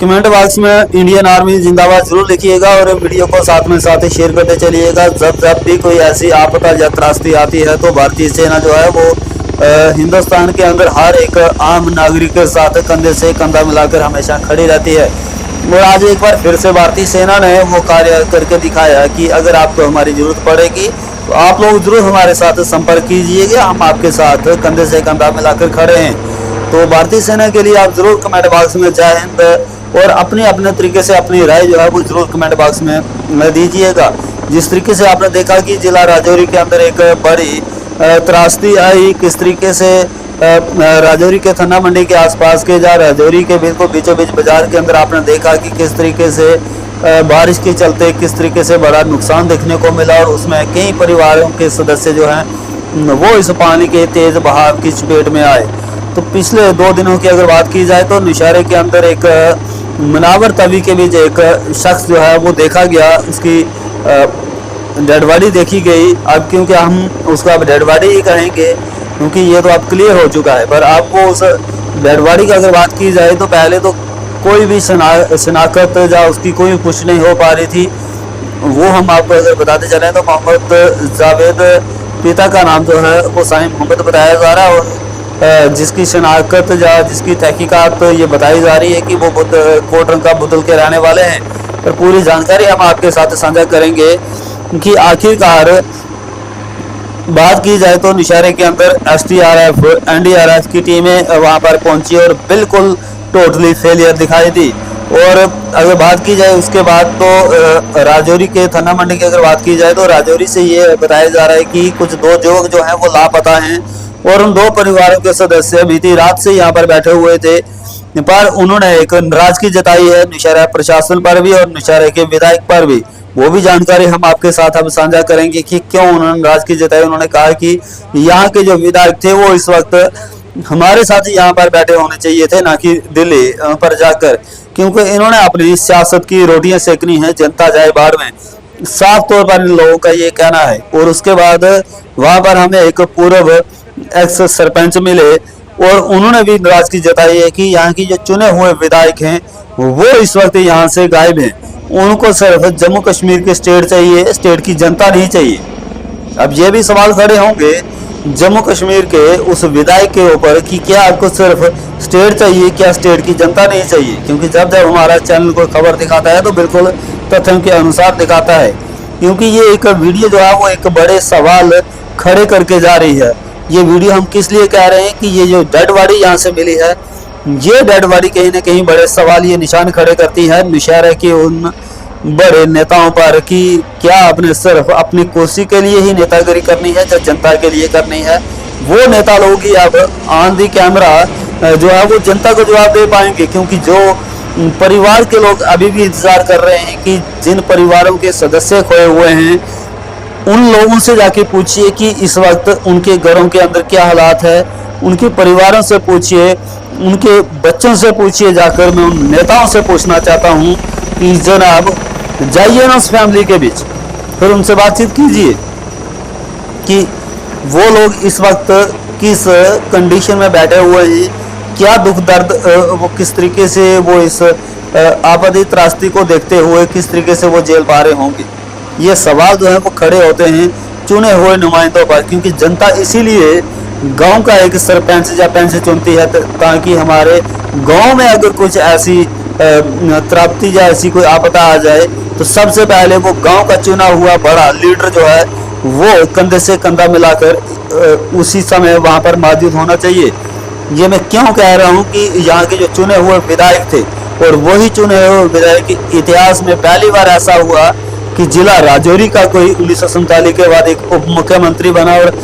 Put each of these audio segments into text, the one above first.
Comment box में Indian army जिंदाबाद जरूर लिखिएगा और वीडियो को साथ में साथ शेयर करते चलिएगा। जब भी कोई ऐसी आपदा या त्रासदी आती है तो भारतीय सेना जो है वो हिंदुस्तान के अंदर हर एक आम नागरिक के साथ कंधे से कंधा मिलाकर हमेशा खड़ी रहती है। और आज एक बार फिर से भारतीय सेना ने वो कार्य करके दिखाया कि अगर आपको हमारी जरूरत पड़ेगी तो आप लोग जरूर हमारे साथ संपर्क कीजिएगा, हम आपके साथ कंधे से कंधा मिलाकर खड़े हैं। तो भारतीय सेना के लिए आप जरूर कमेंट बॉक्स में जय हिंद और अपने अपने तरीके से अपनी राय जो है वो जरूर कमेंट बॉक्स में दीजिएगा। जिस तरीके से आपने देखा कि जिला राजौरी के अंदर एक बड़ी त्रासदी आई, किस तरीके से राजौरी के थाना मंडी के आसपास के जहाँ राजौरी के बिल्कुल बीचों बीच बाजार के अंदर आपने देखा कि किस तरीके से बारिश के चलते किस तरीके से बड़ा नुकसान देखने को मिला और उसमें कई परिवारों के सदस्य जो हैं वो इस पानी के तेज बहाव की चपेट में आए। तो पिछले 2 दिनों की अगर बात की जाए तो नौशहरे के अंदर एक मुनावर तवी के बीच एक शख्स जो है वो देखा गया, उसकी डेड बॉडी देखी गई। अब क्योंकि हम उसका डेड बॉडी ही कहेंगे क्योंकि ये तो अब क्लियर हो चुका है, पर आपको उस डेड बॉडी की अगर बात की जाए तो पहले तो कोई भी शनाख्त या उसकी कोई पुष्टि नहीं हो पा रही थी। वो हम आपको अगर बताते चले तो मोहम्मद जावेद, पिता का नाम जो है वो साहिब मोहम्मद बताया जा रहा है और जिसकी शनाख्त या जिसकी तहकीकात ये बताई जा रही है कि वो कोटरंग का बुतल के रहने वाले हैं। पर पूरी जानकारी हम आपके साथ साझा करेंगे कि आखिरकार बात की जाए तो नौशहरे के अंदर SDRF, NDRF की टीमें वहां पर पहुंची और बिल्कुल टोटली फेलियर दिखाई दी। और अगर बात की जाए उसके बाद तो राजौरी के थाना मंडी की अगर बात की जाए तो राजौरी से ये बताया जा रहा है कि कुछ 2 युवक जो हैं वो लापता हैं और उन 2 परिवारों के सदस्य बीती रात से यहाँ पर बैठे हुए थे। पर उन्होंने एक नाराजगी जताई है नौशहरा प्रशासन पर भी और नौशहरे के विधायक पर भी। वो भी जानकारी हम आपके साथ अब साझा करेंगे कि क्यों उन्होंने नाराजगी जताई। उन्होंने कहा कि यहाँ के जो विधायक थे वो इस वक्त हमारे साथ यहाँ पर बैठे होने चाहिए थे, ना कि दिल्ली पर जाकर, क्योंकि इन्होंने अपनी सियासत की रोटियां सेकनी है, जनता जाए बाढ़ में। साफ तौर पर इन लोगों का ये कहना है। और उसके बाद वहां पर हमें एक पूर्व एक्स सरपंच मिले और उन्होंने भी नाराजगी जताई है कि यहाँ की जो चुने हुए विधायक हैं वो इस वक्त यहाँ से गायब हैं। उनको सिर्फ जम्मू कश्मीर के स्टेट चाहिए, स्टेट की जनता नहीं चाहिए। अब ये भी सवाल खड़े होंगे जम्मू कश्मीर के उस विधायक के ऊपर कि क्या आपको सिर्फ स्टेट चाहिए, क्या स्टेट की जनता नहीं चाहिए? क्योंकि जब हमारा चैनल कोई खबर दिखाता है तो बिल्कुल तथ्यों के अनुसार दिखाता है। क्योंकि ये एक वीडियो जो है वो एक बड़े सवाल खड़े करके जा रही है। ये वीडियो हम किस लिए कह रहे हैं कि ये जो डेड बॉडी यहाँ से मिली है, ये डेड बॉडी कहीं ना कहीं बड़े सवाल ये निशान खड़े करती है नौशहरे के उन बड़े नेताओं पर कि क्या आपने सिर्फ अपनी कुर्सी के लिए ही नेतागिरी करनी है या जनता के लिए करनी है। वो नेता लोग ही अब ऑन दी कैमरा जो है वो जनता को जवाब दे पाएंगे। क्योंकि जो परिवार के लोग अभी भी इंतजार कर रहे हैं कि जिन परिवारों के सदस्य खोए हुए हैं उन लोगों से जाके पूछिए कि इस वक्त उनके घरों के अंदर क्या हालात है, उनके परिवारों से पूछिए, उनके बच्चों से पूछिए। जाकर मैं उन नेताओं से पूछना चाहता हूं कि जनाब जाइए ना उस फैमिली के बीच, फिर उनसे बातचीत कीजिए कि वो लोग इस वक्त किस कंडीशन में बैठे हुए हैं, क्या दुख दर्द वो किस तरीके से वो इस आपदी त्रासदी को देखते हुए किस तरीके से वो जेल पा रहे होंगे। ये सवाल जो है वो खड़े होते हैं चुने हुए नुमाइंदों पर। क्योंकि जनता इसीलिए गांव का एक सरपंच या पंच चुनती है ताकि हमारे गांव में अगर कुछ ऐसी त्रासदी या ऐसी कोई आपदा आ जाए तो सबसे पहले वो गांव का चुना हुआ बड़ा लीडर जो है वो कंधे से कंधा मिलाकर उसी समय वहां पर मौजूद होना चाहिए। ये मैं क्यों कह रहा हूं कि यहाँ के जो चुने हुए विधायक थे और वही चुने हुए विधायक के इतिहास में पहली बार ऐसा हुआ कि जिला राजौरी का कोई 1947 के बाद एक उप मुख्यमंत्री बना और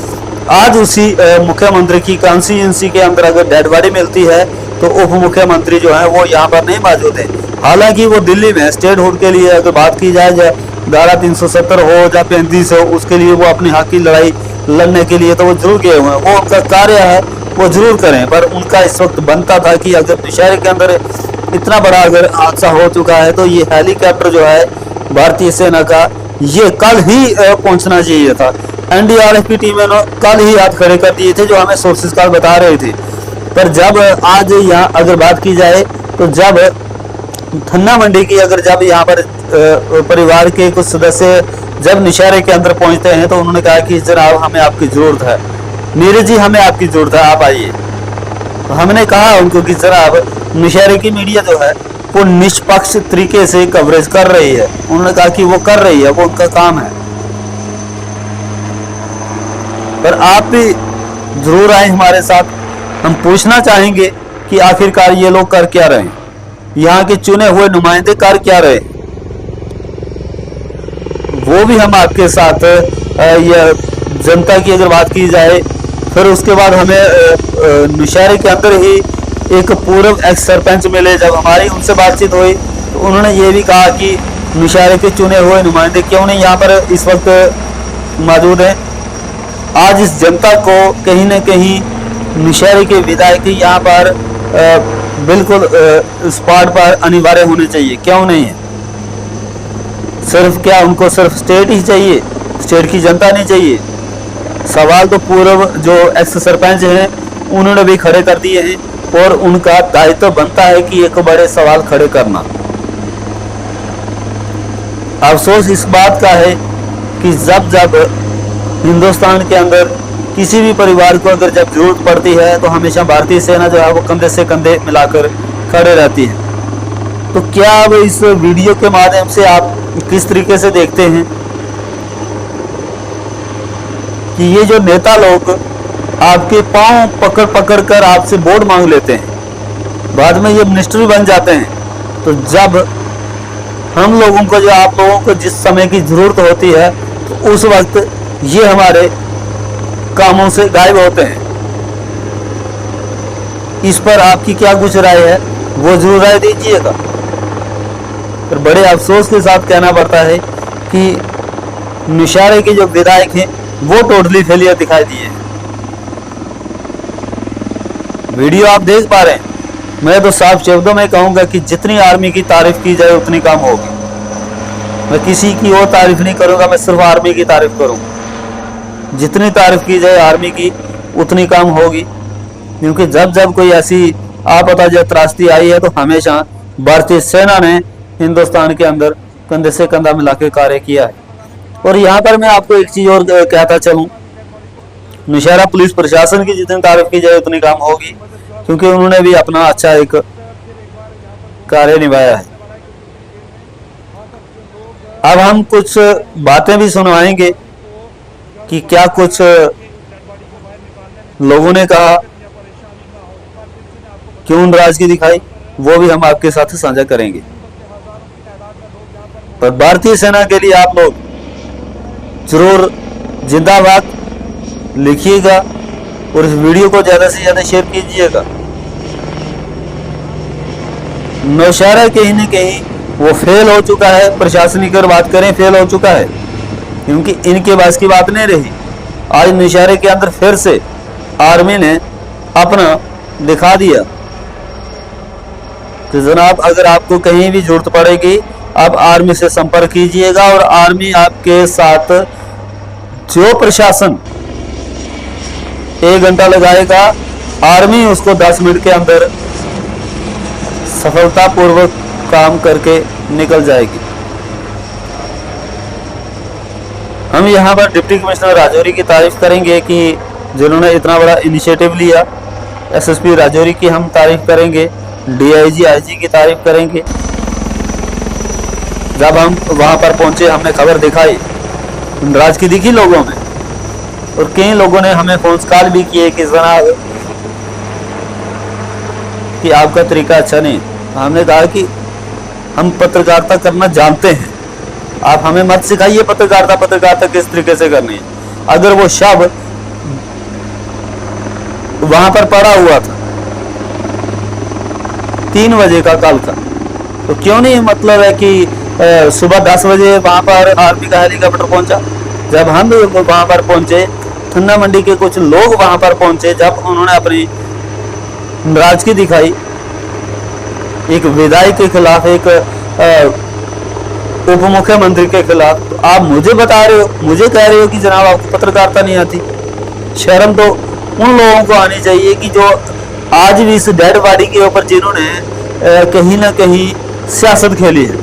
आज उसी मुख्यमंत्री की कॉन्स्टिट्यूएंसी के अंदर अगर डेड बॉडी मिलती है तो उप मुख्यमंत्री जो है वो यहाँ पर नहीं मौजूद है। हालांकि वो दिल्ली में स्टेट हुड के लिए अगर बात की जाए धारा 370 हो या 35 हो, उसके लिए वो अपनी हक की लड़ाई लड़ने के लिए तो वो जरूर गए हुए हैं। वो उनका कार्य है, वो जरूर करें। पर उनका इस वक्त बनता था कि अगर नौशहरे के अंदर इतना बड़ा अगर हादसा हो चुका है तो ये हेलीकॉप्टर जो है भारतीय सेना का ये कल ही पहुंचना चाहिए था। NDRF की टीमें कल ही हाथ खड़े कर दिए थे, जो हमें सोर्सेज का बता रहे थे। पर जब आज यहाँ अगर बात की जाए तो जब थन्ना मंडी की अगर जब यहाँ पर परिवार के कुछ सदस्य जब नौशहरे के अंदर पहुंचते हैं तो उन्होंने कहा कि जनाब हमें आपकी ज़रूरत है, नीरज जी हमें आपकी ज़रूरत है, आप आइए। तो हमने कहा उनको कि जनाब नौशहरे की मीडिया जो है वो निष्पक्ष तरीके से कवरेज कर रही है। उन्होंने कहा कि वो कर रही है, वो उनका काम है, पर आप भी जरूर आए हमारे साथ। हम पूछना चाहेंगे कि आखिरकार ये लोग कर क्या रहे हैं, यहाँ के चुने हुए नुमाइंदे कर क्या रहे, वो भी हम आपके साथ ये जनता की अगर बात की जाए। फिर उसके बाद हमें नौशहरे के अंदर ही एक पूर्व एक्स सरपंच मिले, जब हमारी उनसे बातचीत हुई तो उन्होंने ये भी कहा कि नौशहरे के चुने हुए नुमाइंदे क्यों नहीं यहाँ पर इस वक्त मौजूद हैं। आज इस जनता को कहीं ना कहीं नौशहरे के विधायक यहाँ पर बिल्कुल स्पॉट पर अनिवार्य होने चाहिए, क्यों नहीं है? सिर्फ क्या उनको सिर्फ स्टेट ही चाहिए, स्टेट की जनता नहीं चाहिए? सवाल तो पूर्व जो एक्स सरपंच हैं उन्होंने भी खड़े कर दिए हैं और उनका दायित्व तो बनता है कि एक बड़े सवाल खड़े करना। अफसोस इस बात का है कि जब जब हिंदुस्तान के अंदर किसी भी परिवार को अगर जब जरूरत पड़ती है तो हमेशा भारतीय सेना जो है वो कंधे से कंधे मिलाकर खड़े रहती है। तो क्या अब इस वीडियो के माध्यम से आप किस तरीके से देखते हैं कि ये जो नेता लोग आपके पांव पकड़ पकड़ कर आपसे वोट मांग लेते हैं, बाद में ये मिनिस्टर भी बन जाते हैं, तो जब हम लोगों को जो आप लोगों को जिस समय की जरूरत होती है तो उस वक्त ये हमारे कामों से गायब होते हैं। इस पर आपकी क्या कुछ राय है वो जरूर राय दीजिएगा। पर बड़े अफसोस के साथ कहना पड़ता है कि नौशहरे के जो विधायक हैं वो टोटली फेलियर दिखाई दिए। वीडियो आप देख पा रहे हैं, मैं तो साफ शब्दों में कहूंगा कि जितनी आर्मी की तारीफ की जाए उतनी कम होगी। मैं किसी की और तारीफ नहीं करूंगा, मैं सिर्फ आर्मी की तारीफ करूंगा। जितनी तारीफ की जाए आर्मी की उतनी कम होगी, क्योंकि जब जब कोई ऐसी आपदा या त्रासदी आई है तो हमेशा भारतीय सेना ने हिंदुस्तान के अंदर कंधे से कंधा मिला के कार्य किया है। और यहाँ पर मैं आपको एक चीज और कहता चलूं, नौशहरा पुलिस प्रशासन की जितनी तारीफ की जाए उतनी कम होगी, क्योंकि उन्होंने भी अपना अच्छा एक कार्य निभाया है। अब हम कुछ बातें भी सुनवाएंगे कि क्या कुछ लोगों ने कहा, क्यों नाराजगी दिखाई, वो भी हम आपके साथ साझा करेंगे। पर भारतीय सेना के लिए आप लोग जरूर जिंदाबाद लिखिएगा और इस वीडियो को ज्यादा से ज्यादा शेयर कीजिएगा। नौशहरा कहीं न कहीं वो फेल हो चुका है, प्रशासनिक अगर बात करें फेल हो चुका है, क्योंकि इनके पास की बात नहीं रही। आज नौशहरे के अंदर फिर से आर्मी ने अपना दिखा दिया कि जनाब अगर आपको कहीं भी जरूरत पड़ेगी आप आर्मी से संपर्क कीजिएगा और आर्मी आपके साथ, जो प्रशासन 1 घंटा लगाएगा आर्मी उसको 10 मिनट के अंदर सफलतापूर्वक काम करके निकल जाएगी। हम यहाँ पर डिप्टी कमिश्नर राजौरी की तारीफ करेंगे कि जिन्होंने इतना बड़ा इनिशिएटिव लिया। एसएसपी राजौरी की हम तारीफ करेंगे, डीआईजी आईजी की तारीफ करेंगे। जब हम वहां पर पहुंचे हमने खबर दिखाई, नाराजगी दिखी लोगों में, और कई लोगों ने हमें फोन कॉल भी किए कि जनाब कि आपका तरीका अच्छा नहीं। हमने कहा कि हम पत्रकारिता करना जानते हैं, आप हमें मत सिखाइए पत्रकारिता किस तरीके से करनी है। अगर वो शव वहां पर पड़ा हुआ था 3 बजे का कल का, तो क्यों नहीं मतलब है कि सुबह 10 बजे वहां पर आर्मी का हेलीकॉप्टर पहुंचा। जब हम वहां पर पहुंचे, थन्ना मंडी के कुछ लोग वहां पर पहुंचे, जब उन्होंने अपनी नाराजगी दिखाई एक विधायक के खिलाफ, एक उप मुख्यमंत्री के खिलाफ, तो आप मुझे बता रहे हो, मुझे कह रहे हो कि जनाब आपको पत्रकारिता नहीं आती। शर्म तो उन लोगों को आनी चाहिए कि जो आज भी इस डेड बॉडी के ऊपर जिन्होंने कहीं ना कहीं सियासत खेली है।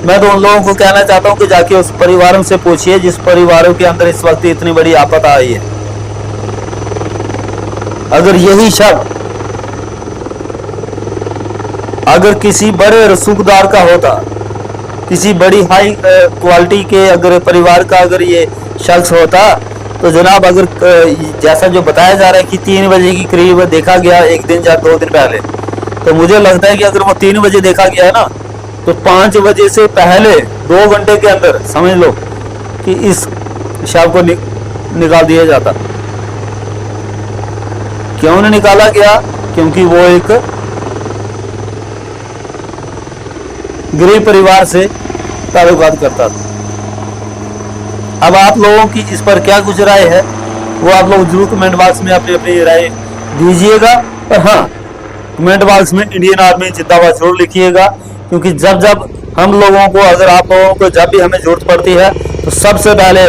मैं तो उन लोगों को कहना चाहता हूं कि जाके उस परिवारों से पूछिए जिस परिवारों के अंदर इस वक्त इतनी बड़ी आफत आई है। अगर यही शब्द अगर किसी बड़े रसूखदार का होता, किसी बड़ी हाई क्वालिटी के अगर परिवार का अगर ये शख्स होता, तो जनाब अगर जैसा जो बताया जा रहा है कि 3 बजे के करीब देखा गया एक दिन या 2 दिन पहले, तो मुझे लगता है कि अगर वो 3 बजे देखा गया है ना, तो 5 बजे से पहले 2 घंटे के अंदर समझ लो कि इस शव को निकाल दिया जाता। क्यों नहीं निकाला गया? क्योंकि वो एक गरीब परिवार से ताल्लुकात करता था। अब आप लोगों की इस पर क्या कुछ राय है वो आप लोग जरूर कमेंट बॉक्स में अपनी अपनी राय दीजिएगा। और हाँ, कमेंट बॉक्स में इंडियन आर्मी जिंदाबाद जरूर लिखिएगा, क्योंकि जब जब हम लोगों को अगर आप लोगों को जब भी हमें जरूरत पड़ती है तो सबसे पहले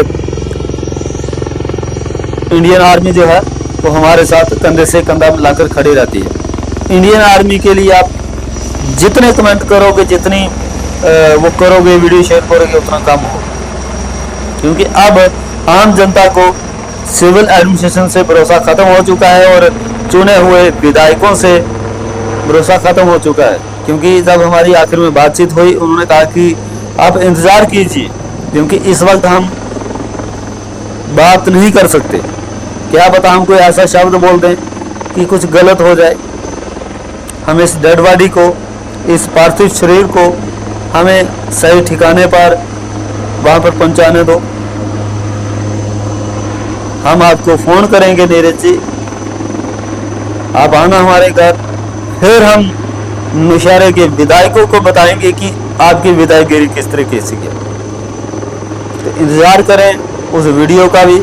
इंडियन आर्मी जो है वो हमारे साथ कंधे से कंधा मिलाकर खड़ी रहती है। इंडियन आर्मी के लिए आप जितने कमेंट करोगे, जितनी वो करोगे, वीडियो शेयर करोगे, उतना कम हो। क्योंकि अब आम जनता को सिविल एडमिनिस्ट्रेशन से भरोसा खत्म हो चुका है और चुने हुए विधायकों से भरोसा खत्म हो चुका है। क्योंकि जब हमारी आखिर में बातचीत हुई, उन्होंने कहा कि आप इंतजार कीजिए, क्योंकि इस वक्त हम बात नहीं कर सकते। क्या पता हम कोई ऐसा शब्द बोल दें कि कुछ गलत हो जाए। हम इस डेड बॉडी को, इस पार्थिव शरीर को हमें सही ठिकाने पर वहां पर पहुंचाने दो। हम आपको फोन करेंगे नीरज जी, आप आना हमारे घर, फिर हम नौशहरे के विधायकों को बताएंगे कि आपकी विधायकगिरी किस तरीके से की। तो इंतजार करें उस वीडियो का भी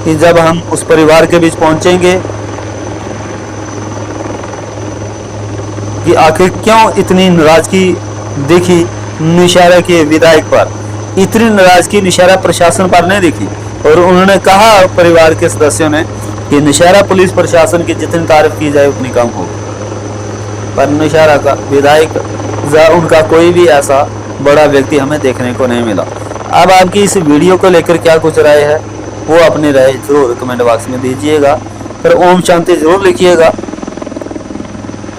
कि जब हम उस परिवार के बीच पहुंचेंगे कि आखिर क्यों इतनी नाराजगी दिखी नौशहरे के विधायक पर, इतनी नाराजगी नौशहरा प्रशासन पर नहीं दिखी। और उन्होंने कहा परिवार के सदस्यों ने कि नौशहरा पुलिस प्रशासन की जितनी तारीफ की जाए उतनी कम हो, पर नौशहरा का विधायक या उनका कोई भी ऐसा बड़ा व्यक्ति हमें देखने को नहीं मिला। अब आपकी इस वीडियो को लेकर क्या कुछ राय है वो अपनी राय जरूर कमेंट बॉक्स में दीजिएगा। फिर ओम शांति जरूर लिखिएगा।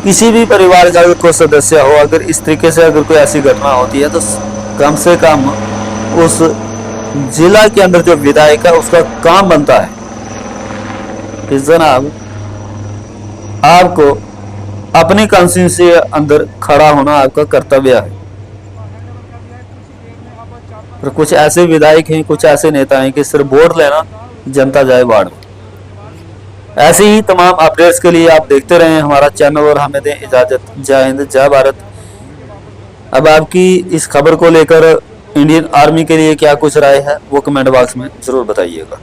किसी भी परिवार का अगर कोई सदस्य हो, अगर इस तरीके से अगर कोई ऐसी घटना होती है, तो कम से कम उस जिला के अंदर जो विधायक है उसका काम बनता है कि जनाब आपको अपनी कॉन्स्टिट्यूंसी के अंदर खड़ा होना आपका कर्तव्य है। और कुछ ऐसे विधायक हैं, कुछ ऐसे नेता हैं कि सिर्फ वोट लेना, जनता जाए बाढ़ में। ऐसे ही तमाम अपडेट्स के लिए आप देखते रहें हमारा चैनल और हमें दें इजाजत। जय हिंद, जय भारत। अब आपकी इस खबर को लेकर इंडियन आर्मी के लिए क्या कुछ राय है वो कमेंट बॉक्स में जरूर बताइएगा।